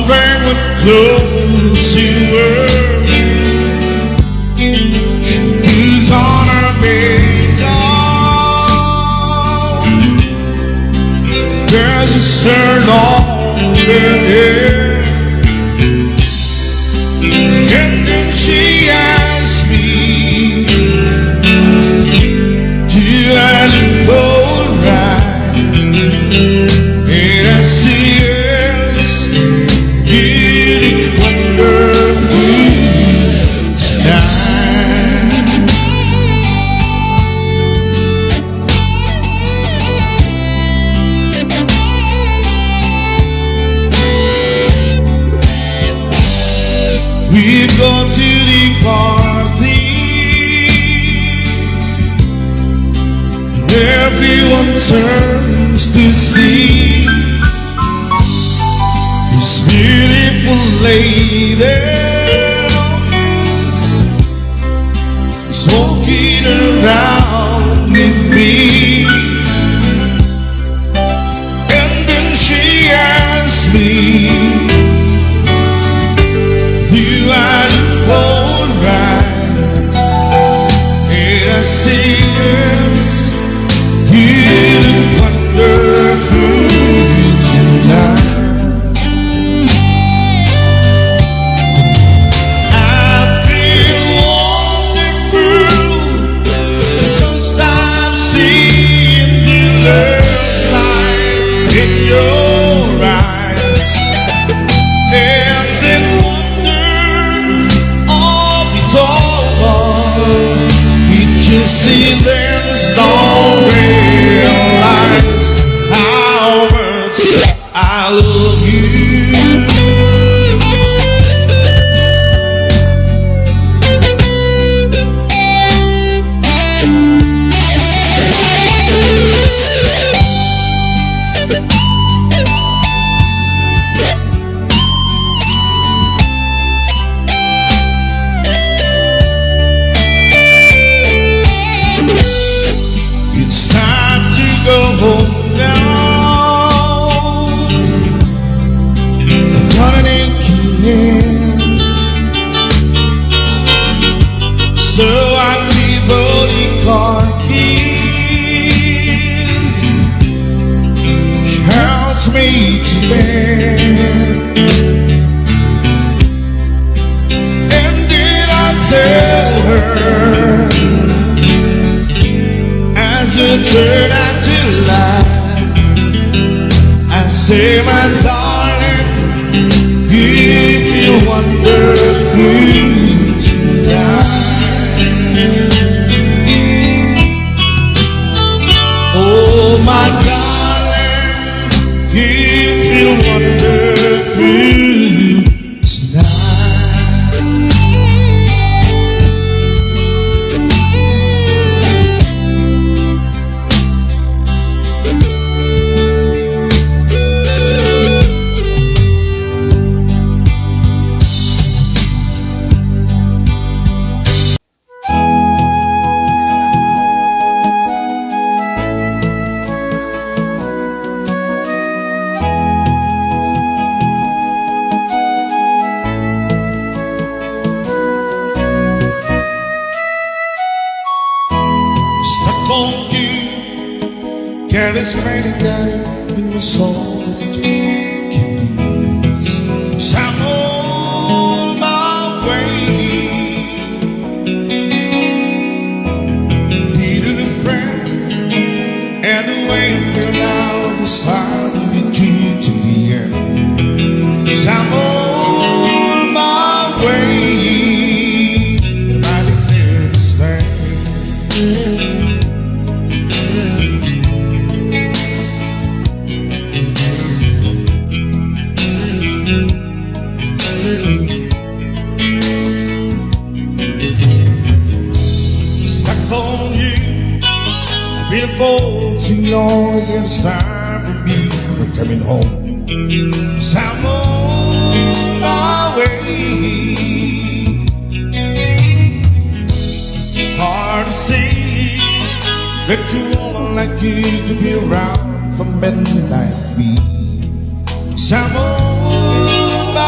something would close to her. She puts on her makeup, there's a turn on her hair, and then she asks me, do I look alright? And I say yes, you look wonderful tonight. We go to the party, and everyone turns to see this beautiful lady is walking around with me. And then she asks me, do I look alright? And I say yes, you look wonderful tonight. I feel wonderful because I've seen the love's light in your eyes, and then if you see them, don't realize how much I love you. It's time to go home now. I've got an aching head, so I leave all the car keys. She helps me to bed, and then I tell her, turn out to lie. I say, my darling, you feel wonderful tonight. Oh, my darling, you feel wonderful tonight. Stuck on you, girl, it's raining down in my soul, and it just can't be. So I'm on my way. Needed a friend, and the way I feel now, decided to be true to the end. So I'm on my way. And I declare to stay. Stuck on you, I've been for too long, and it's time for me. I'm coming home, 'cause I'm on my way. Hard to see that you woman like you to be around for men like me. 'Cause I'm on my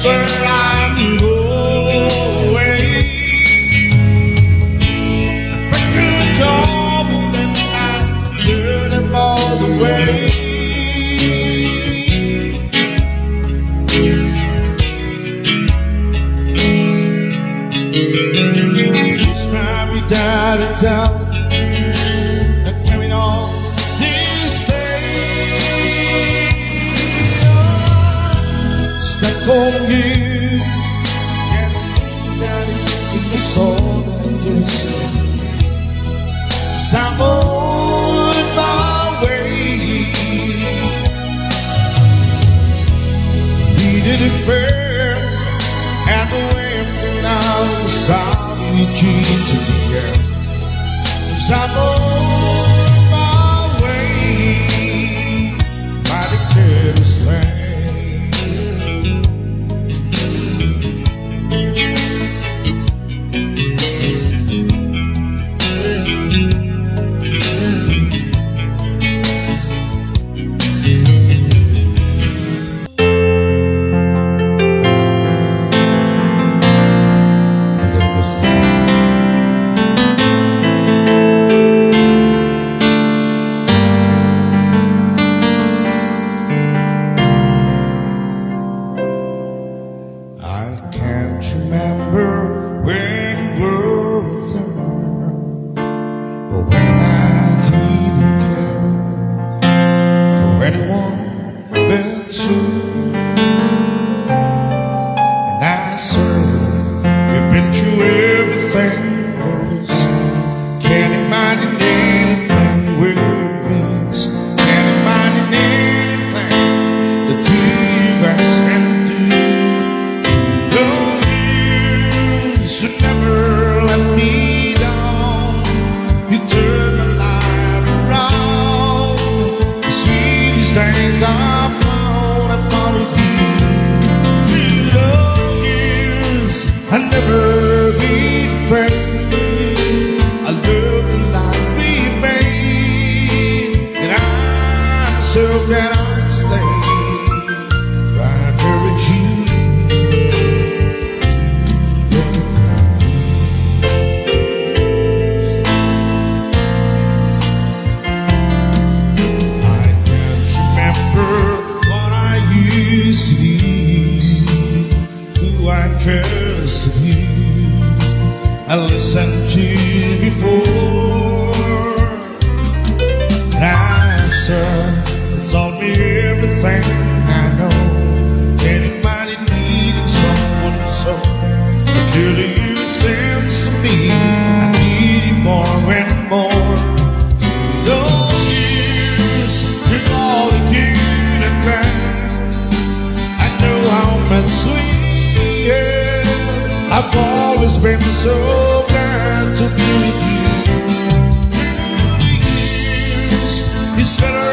where I'm going. Records off and I turn them all the way. This time we died in town, and carried on this day. Stuck on you, can't sleep down in the soul and just I'm on my way. Needed it fair, and the way from now the sound you keep to the air. 'Cause I'm on my way, mighty careless thing. Remember when you were there, but when I didn't care for anyone but you. And I said, you've been through everything there is. Can't imagine anything worse. Can't imagine anything that you've asked and do. You never let me down. You turned my life around. The sweetest days I found with you. Through the years, I never been afraid. I love the life we made, and I'm so glad I stayed right here with you. Who I trusted you, I listened to before, and I said, it's on me everything I know. Anybody needing someone so, until you sense to me, I need you more and more. Through those years, through all the good and bad, how much sweeter. I've always been so glad to be with you. Through the years, it's better